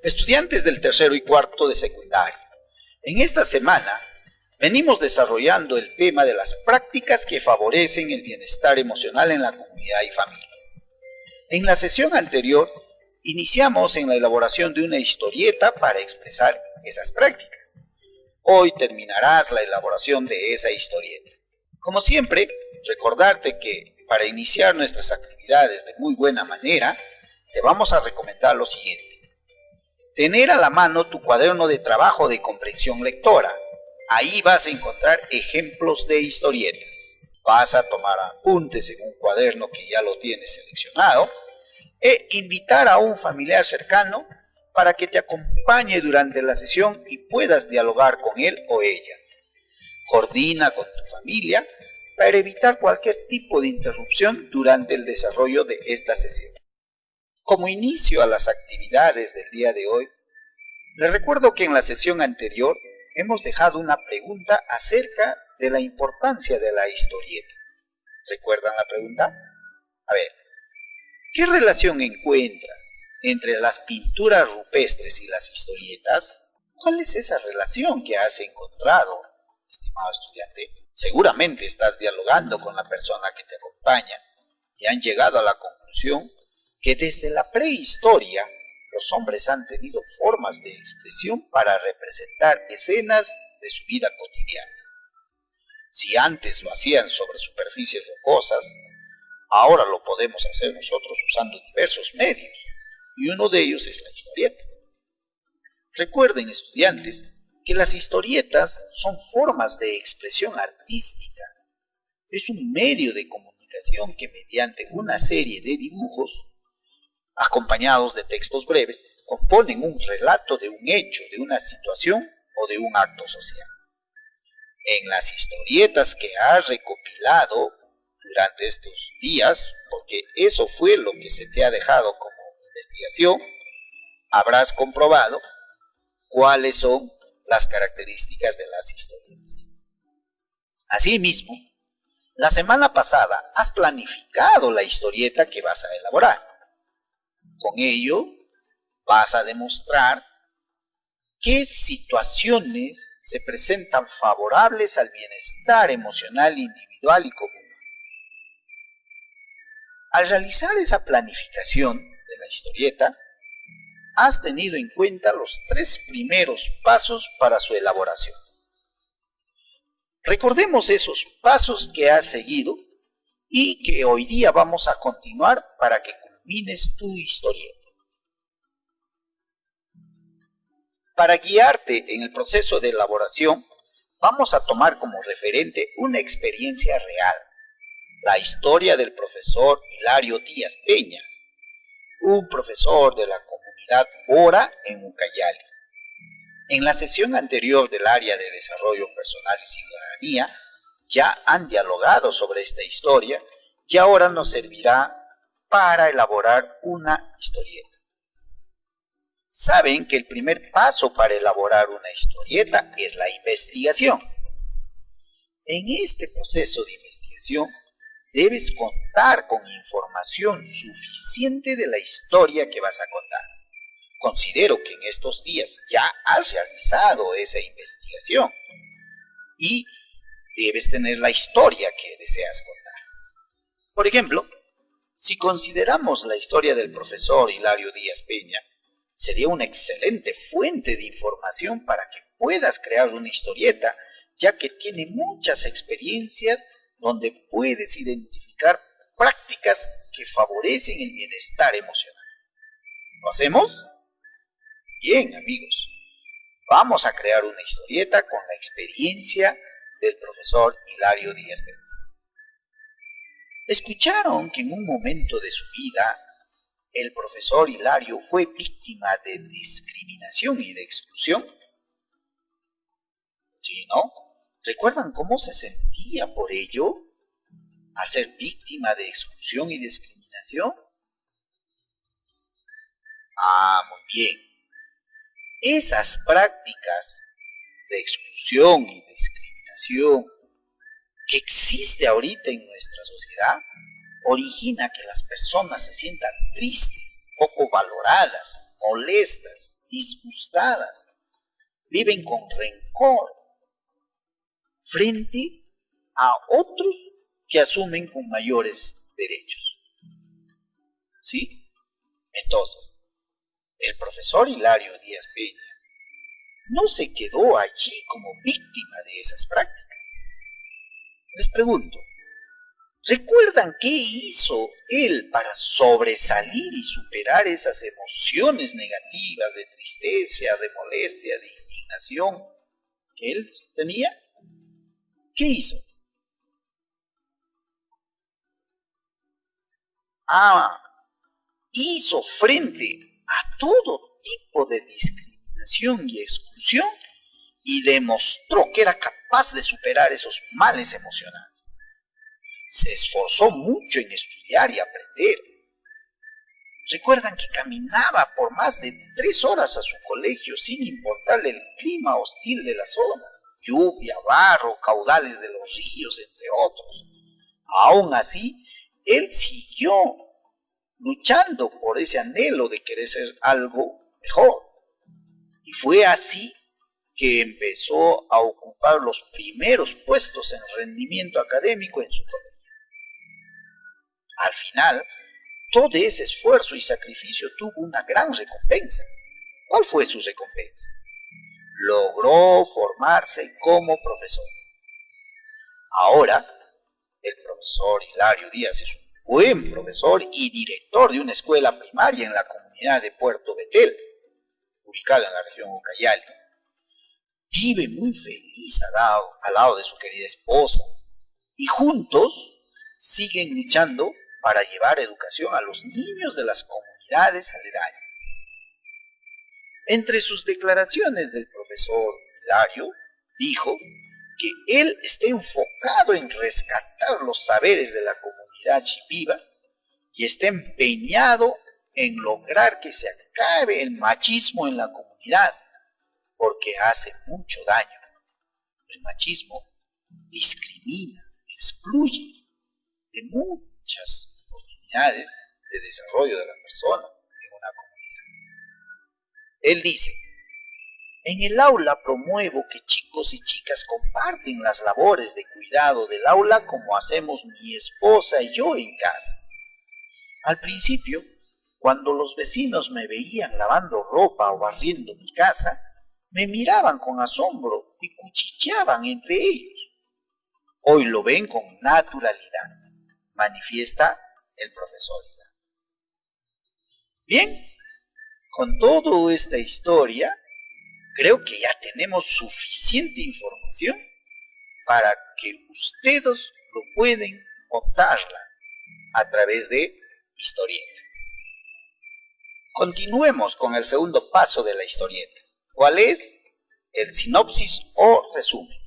Estudiantes del tercero y cuarto de secundaria. En esta semana venimos desarrollando el tema de las prácticas que favorecen el bienestar emocional en la comunidad y familia. En la sesión anterior iniciamos en la elaboración de una historieta para expresar esas prácticas. Hoy terminarás la elaboración de esa historieta. Como siempre, recordarte que para iniciar nuestras actividades de muy buena manera, te vamos a recomendar lo siguiente. Tener a la mano tu cuaderno de trabajo de comprensión lectora. Ahí vas a encontrar ejemplos de historietas. Vas a tomar apuntes en un cuaderno que ya lo tienes seleccionado e invitar a un familiar cercano para que te acompañe durante la sesión y puedas dialogar con él o ella. Coordina con tu familia para evitar cualquier tipo de interrupción durante el desarrollo de esta sesión. Como inicio a las actividades del día de hoy, les recuerdo que en la sesión anterior hemos dejado una pregunta acerca de la importancia de la historieta. ¿Recuerdan la pregunta? A ver, ¿qué relación encuentra entre las pinturas rupestres y las historietas? ¿Cuál es esa relación que has encontrado, estimado estudiante? Seguramente estás dialogando con la persona que te acompaña y han llegado a la conclusión que desde la prehistoria los hombres han tenido formas de expresión para representar escenas de su vida cotidiana. Si antes lo hacían sobre superficies rocosas, ahora lo podemos hacer nosotros usando diversos medios, y uno de ellos es la historieta. Recuerden, estudiantes, que las historietas son formas de expresión artística. Es un medio de comunicación que mediante una serie de dibujos acompañados de textos breves, componen un relato de un hecho, de una situación o de un acto social. En las historietas que has recopilado durante estos días, porque eso fue lo que se te ha dejado como investigación, habrás comprobado cuáles son las características de las historietas. Asimismo, la semana pasada has planificado la historieta que vas a elaborar. Con ello, vas a demostrar qué situaciones se presentan favorables al bienestar emocional individual y común. Al realizar esa planificación de la historieta, has tenido en cuenta los 3 primeros pasos para su elaboración. Recordemos esos pasos que has seguido y que hoy día vamos a continuar para que culmines tu historieta. Para guiarte en el proceso de elaboración, vamos a tomar como referente una experiencia real, la historia del profesor Hilario Díaz Peña, un profesor de la comunidad Bora en Ucayali. En la sesión anterior del área de desarrollo personal y ciudadanía, ya han dialogado sobre esta historia y ahora nos servirá para elaborar una historieta. Saben que el primer paso para elaborar una historieta es la investigación. En este proceso de investigación debes contar con información suficiente de la historia que vas a contar. Considero que en estos días ya has realizado esa investigación y debes tener la historia que deseas contar. Por ejemplo, si consideramos la historia del profesor Hilario Díaz Peña, sería una excelente fuente de información para que puedas crear una historieta, ya que tiene muchas experiencias donde puedes identificar prácticas que favorecen el bienestar emocional. ¿Lo hacemos? Bien, amigos, vamos a crear una historieta con la experiencia del profesor Hilario Díaz Peña. ¿Escucharon que en un momento de su vida el profesor Hilario fue víctima de discriminación y de exclusión? ¿Sí, no? ¿Recuerdan cómo se sentía por ello al ser víctima de exclusión y discriminación? Muy bien. Esas prácticas de exclusión y discriminación que existe ahorita en nuestra sociedad origina que las personas se sientan tristes, poco valoradas, molestas disgustadas, viven con rencor frente a otros que asumen con mayores derechos. ¿Sí? Entonces, el profesor Hilario Díaz Peña no se quedó allí como víctima de esas prácticas. Les pregunto, ¿recuerdan qué hizo él para sobresalir y superar esas emociones negativas de tristeza, de molestia, de indignación que él tenía? ¿Qué hizo? Hizo frente a todo tipo de discriminación y exclusión y demostró que era capaz de superar esos males emocionales. Se esforzó mucho en estudiar y aprender. Recuerdan que caminaba por más de 3 horas a su colegio sin importarle el clima hostil de la zona, lluvia, barro, caudales de los ríos, entre otros. Aún así, él siguió luchando por ese anhelo de querer ser algo mejor. Y fue así que empezó a ocupar los primeros puestos en rendimiento académico en su colegio. Al final, todo ese esfuerzo y sacrificio tuvo una gran recompensa. ¿Cuál fue su recompensa? Logró formarse como profesor. Ahora, el profesor Hilario Díaz es un buen profesor y director de una escuela primaria en la comunidad de Puerto Betel, ubicada en la región Ucayali. Vive muy feliz al lado de su querida esposa y juntos siguen luchando para llevar educación a los niños de las comunidades aledañas. Entre sus declaraciones del profesor Hilario, dijo que él está enfocado en rescatar los saberes de la comunidad shipiba y está empeñado en lograr que se acabe el machismo en la comunidad, porque hace mucho daño. El machismo discrimina, excluye de muchas oportunidades de desarrollo de la persona en una comunidad. Él dice: en el aula promuevo que chicos y chicas comparten las labores de cuidado del aula como hacemos mi esposa y yo en casa. Al principio, cuando los vecinos me veían lavando ropa o barriendo mi casa, me miraban con asombro y cuchicheaban entre ellos. Hoy lo ven con naturalidad, manifiesta el profesor. Bien, con toda esta historia, creo que ya tenemos suficiente información para que ustedes lo pueden contarla a través de historieta. Continuemos con el segundo paso de la historieta. ¿Cuál es? El sinopsis o resumen.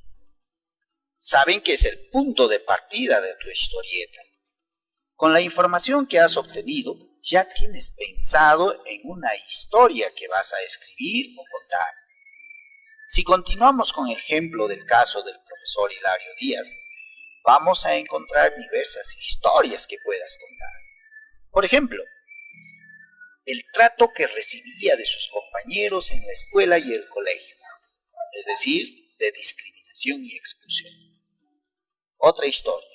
Saben que es el punto de partida de tu historieta. Con la información que has obtenido, ya tienes pensado en una historia que vas a escribir o contar. Si continuamos con el ejemplo del caso del profesor Hilario Díaz, vamos a encontrar diversas historias que puedas contar. Por ejemplo, el trato que recibía de sus compañeros en la escuela y el colegio, es decir, de discriminación y exclusión. Otra historia,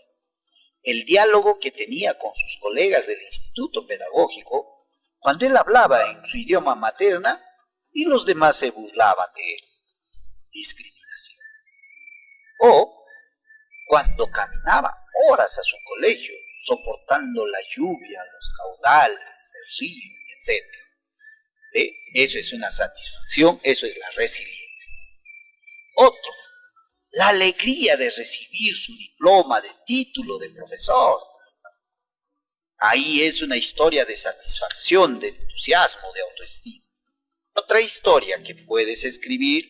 el diálogo que tenía con sus colegas del instituto pedagógico cuando él hablaba en su idioma materna y los demás se burlaban de él. Discriminación. O cuando caminaba horas a su colegio, soportando la lluvia, los caudales, el río, etc. Eso es una satisfacción, eso es la resiliencia. Otro, la alegría de recibir su diploma de título de profesor. Ahí es una historia de satisfacción, de entusiasmo, de autoestima. Otra historia que puedes escribir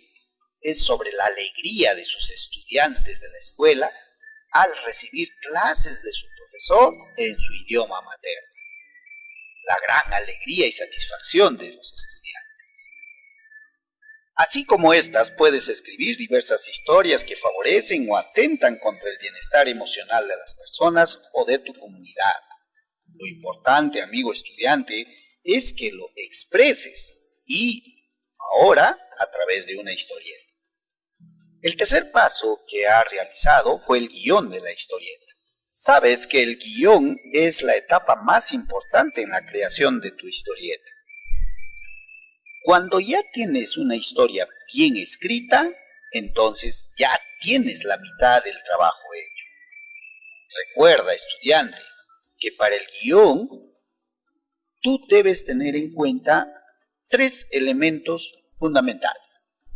es sobre la alegría de sus estudiantes de la escuela al recibir clases de su profesor en su idioma materno. La gran alegría y satisfacción de los estudiantes. Así como estas, puedes escribir diversas historias que favorecen o atentan contra el bienestar emocional de las personas o de tu comunidad. Lo importante, amigo estudiante, es que lo expreses y ahora a través de una historieta. El tercer paso que ha realizado fue el guión de la historieta. Sabes que el guión es la etapa más importante en la creación de tu historieta. Cuando ya tienes una historia bien escrita, entonces ya tienes la mitad del trabajo hecho. Recuerda, estudiante, que para el guión tú debes tener en cuenta 3 elementos fundamentales.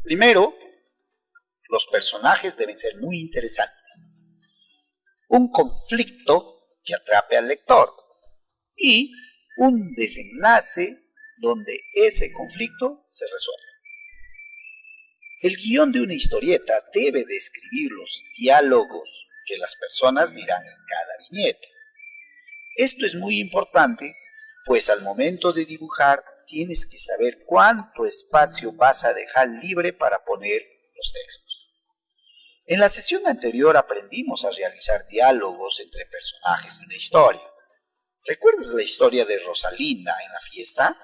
Primero, los personajes deben ser muy interesantes. Un conflicto que atrape al lector y un desenlace donde ese conflicto se resuelva. El guión de una historieta debe describir los diálogos que las personas dirán en cada viñeta. Esto es muy importante, pues al momento de dibujar tienes que saber cuánto espacio vas a dejar libre para poner los textos. En la sesión anterior aprendimos a realizar diálogos entre personajes de una historia. ¿Recuerdas la historia de Rosalinda en la fiesta?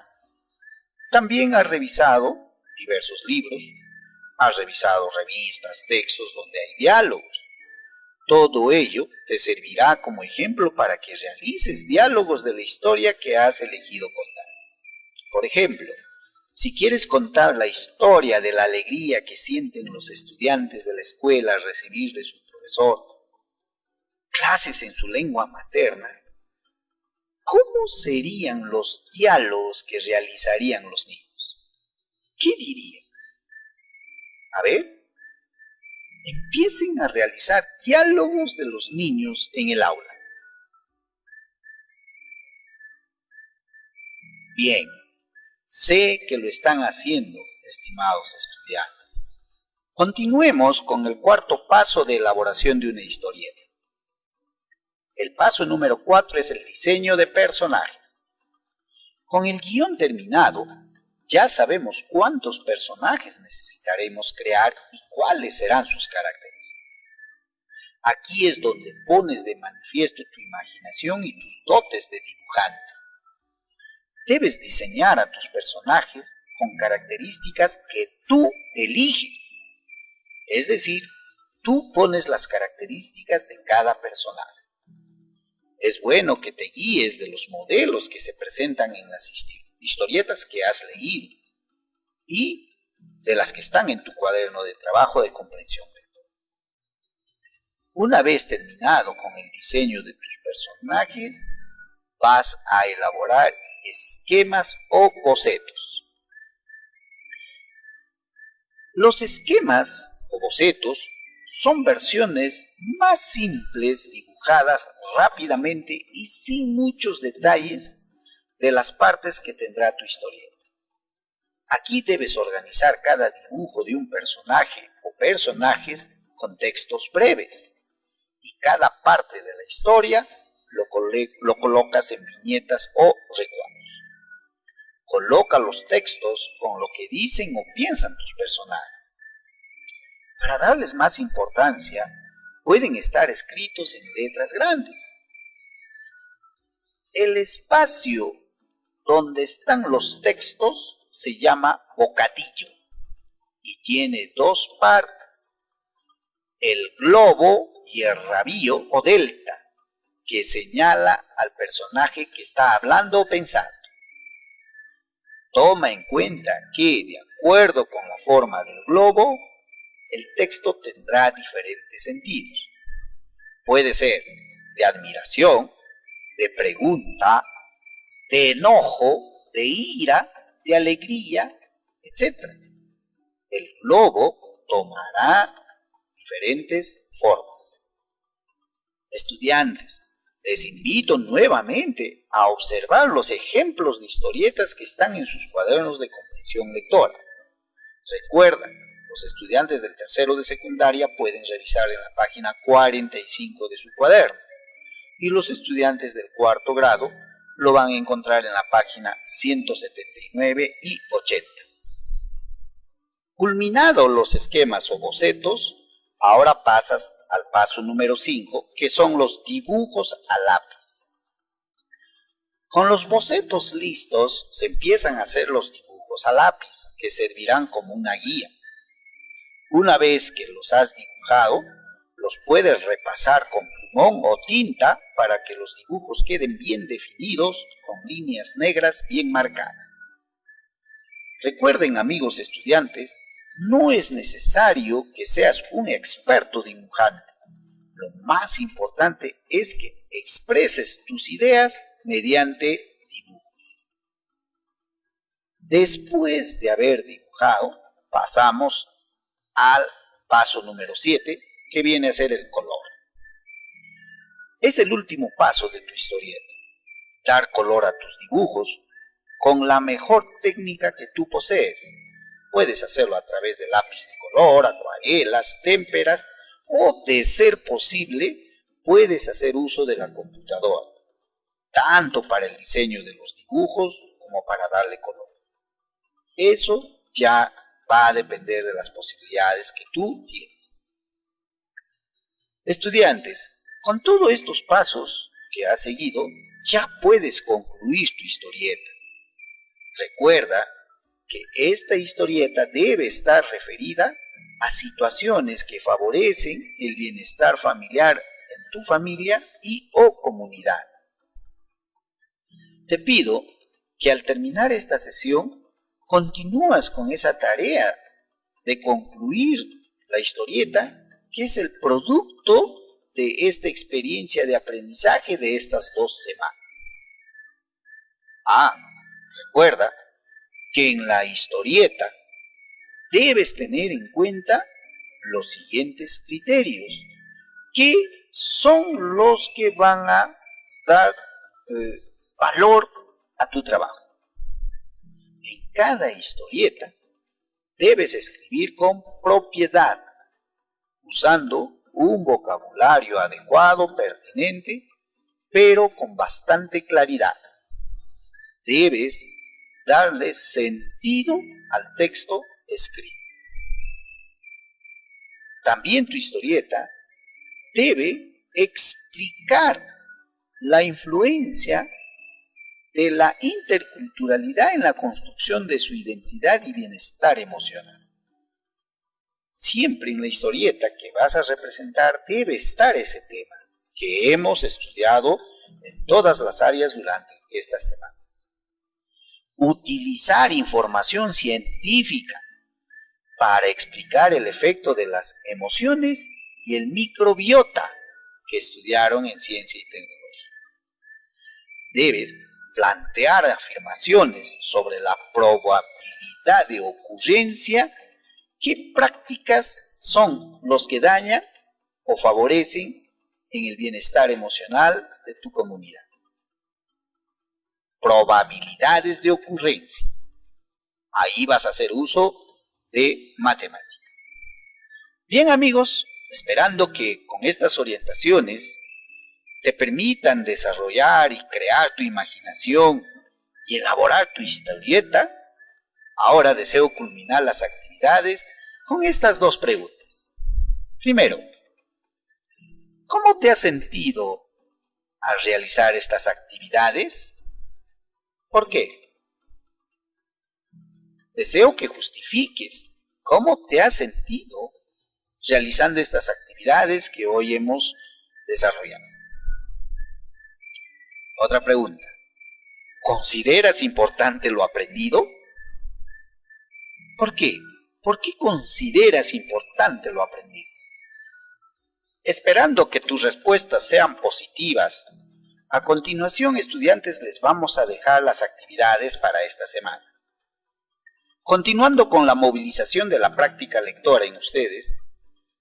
También has revisado diversos libros, has revisado revistas, textos donde hay diálogos. Todo ello te servirá como ejemplo para que realices diálogos de la historia que has elegido contar. Por ejemplo, si quieres contar la historia de la alegría que sienten los estudiantes de la escuela al recibir de su profesor clases en su lengua materna, ¿cómo serían los diálogos que realizarían los niños? ¿Qué dirían? A ver, empiecen a realizar diálogos de los niños en el aula. Bien, sé que lo están haciendo, estimados estudiantes. Continuemos con el cuarto paso de elaboración de una historieta. El paso número 4 es el diseño de personajes. Con el guión terminado, ya sabemos cuántos personajes necesitaremos crear y cuáles serán sus características. Aquí es donde pones de manifiesto tu imaginación y tus dotes de dibujante. Debes diseñar a tus personajes con características que tú eliges. Es decir, tú pones las características de cada personaje. Es bueno que te guíes de los modelos que se presentan en las historietas que has leído y de las que están en tu cuaderno de trabajo de comprensión lectora. Una vez terminado con el diseño de tus personajes, vas a elaborar esquemas o bocetos. Los esquemas o bocetos son versiones más simples dibujadas rápidamente y sin muchos detalles de las partes que tendrá tu historieta. Aquí debes organizar cada dibujo de un personaje o personajes con textos breves y cada parte de la historia lo colocas en viñetas o recuadros. Coloca los textos con lo que dicen o piensan tus personajes. Para darles más importancia, pueden estar escritos en letras grandes. El espacio donde están los textos se llama bocadillo y tiene 2 partes, el globo y el rabillo o delta, que señala al personaje que está hablando o pensando. Toma en cuenta que, de acuerdo con la forma del globo, el texto tendrá diferentes sentidos. Puede ser de admiración, de pregunta, de enojo, de ira, de alegría, etc. El globo tomará diferentes formas. Estudiantes, les invito nuevamente a observar los ejemplos de historietas que están en sus cuadernos de comprensión lectora. Recuerda, los estudiantes del tercero de secundaria pueden revisar en la página 45 de su cuaderno y los estudiantes del cuarto grado lo van a encontrar en la página 179 y 80. Culminados los esquemas o bocetos, ahora pasas al paso número 5, que son los dibujos a lápiz. Con los bocetos listos se empiezan a hacer los dibujos dibujos a lápiz, que servirán como una guía. Una vez que los has dibujado, los puedes repasar con plumón o tinta para que los dibujos queden bien definidos con líneas negras bien marcadas. Recuerden, amigos estudiantes, no es necesario que seas un experto dibujante. Lo más importante es que expreses tus ideas mediante dibujos. Después de haber dibujado, pasamos al paso número 7, que viene a ser el color. Es el último paso de tu historieta. Dar color a tus dibujos con la mejor técnica que tú posees. Puedes hacerlo a través de lápiz de color, acuarelas, témperas o, de ser posible, puedes hacer uso de la computadora, tanto para el diseño de los dibujos como para darle color. Eso ya va a depender de las posibilidades que tú tienes. Estudiantes, con todos estos pasos que has seguido, ya puedes concluir tu historieta. Recuerda que esta historieta debe estar referida a situaciones que favorecen el bienestar familiar en tu familia y o comunidad. Te pido que al terminar esta sesión continúas con esa tarea de concluir la historieta, que es el producto de esta experiencia de aprendizaje de estas 2 semanas. Recuerda que en la historieta debes tener en cuenta los siguientes criterios, que son los que van a dar valor a tu trabajo. En cada historieta debes escribir con propiedad, usando un vocabulario adecuado, pertinente, pero con bastante claridad. Debes darle sentido al texto escrito. También tu historieta debe explicar la influencia de la interculturalidad en la construcción de su identidad y bienestar emocional. Siempre en la historieta que vas a representar debe estar ese tema que hemos estudiado en todas las áreas durante estas semanas. Utilizar información científica para explicar el efecto de las emociones y el microbiota que estudiaron en ciencia y tecnología. Debes plantear afirmaciones sobre la probabilidad de ocurrencia. ¿Qué prácticas son los que dañan o favorecen en el bienestar emocional de tu comunidad? Probabilidades de ocurrencia. Ahí vas a hacer uso de matemática. Bien, amigos, esperando que con estas orientaciones te permitan desarrollar y crear tu imaginación y elaborar tu historieta, ahora deseo culminar las actividades con estas 2 preguntas. Primero, ¿cómo te has sentido al realizar estas actividades? ¿Por qué? Deseo que justifiques cómo te has sentido realizando estas actividades que hoy hemos desarrollado. Otra pregunta. ¿Consideras importante lo aprendido? ¿Por qué? ¿Por qué consideras importante lo aprendido? Esperando que tus respuestas sean positivas, a continuación, estudiantes, les vamos a dejar las actividades para esta semana. Continuando con la movilización de la práctica lectora en ustedes,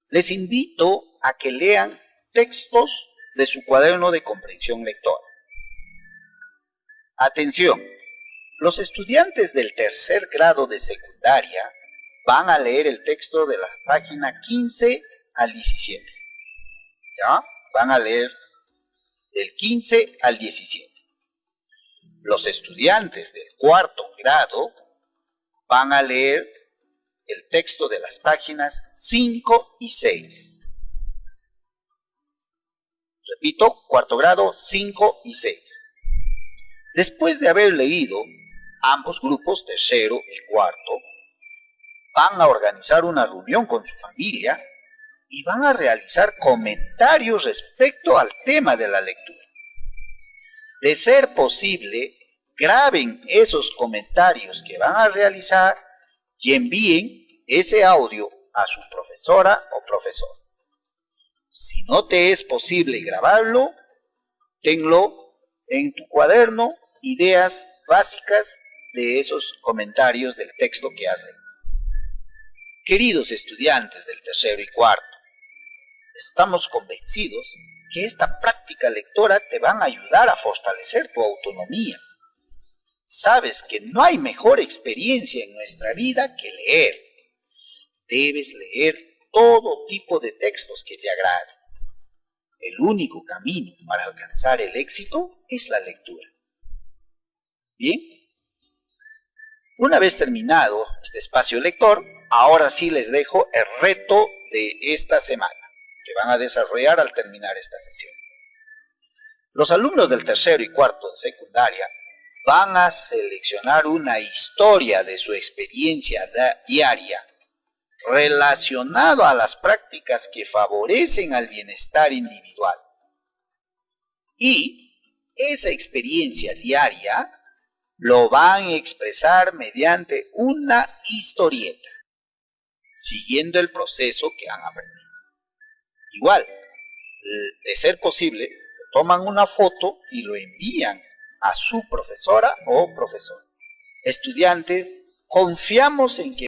les invito a que lean textos de su cuaderno de comprensión lectora. Atención, los estudiantes del 3er grado de secundaria van a leer el texto de la página 15 al 17. ¿Ya? Van a leer del 15 al 17. Los estudiantes del 4º grado van a leer el texto de las páginas 5 y 6. Repito, 4º grado, 5 y 6. Después de haber leído, Ambos grupos, tercero y cuarto, van a organizar una reunión con su familia y van a realizar comentarios respecto al tema de la lectura. De ser posible, graben esos comentarios que van a realizar y envíen ese audio a su profesora o profesor. Si no te es posible grabarlo, tenlo en tu cuaderno, ideas básicas de esos comentarios del texto que has leído. Queridos estudiantes del tercero y cuarto, estamos convencidos que esta práctica lectora te van a ayudar a fortalecer tu autonomía. Sabes que no hay mejor experiencia en nuestra vida que leer. Debes leer todo tipo de textos que te agraden. El único camino para alcanzar el éxito es la lectura. Bien, una vez terminado este espacio lector, ahora sí les dejo el reto de esta semana que van a desarrollar al terminar esta sesión. Los alumnos del tercero y cuarto de secundaria van a seleccionar una historia de su experiencia diaria relacionado a las prácticas que favorecen al bienestar individual. Y esa experiencia diaria lo van a expresar mediante una historieta, siguiendo el proceso que han aprendido. Igual, de ser posible, toman una foto y lo envían a su profesora o profesor. Estudiantes, confiamos en que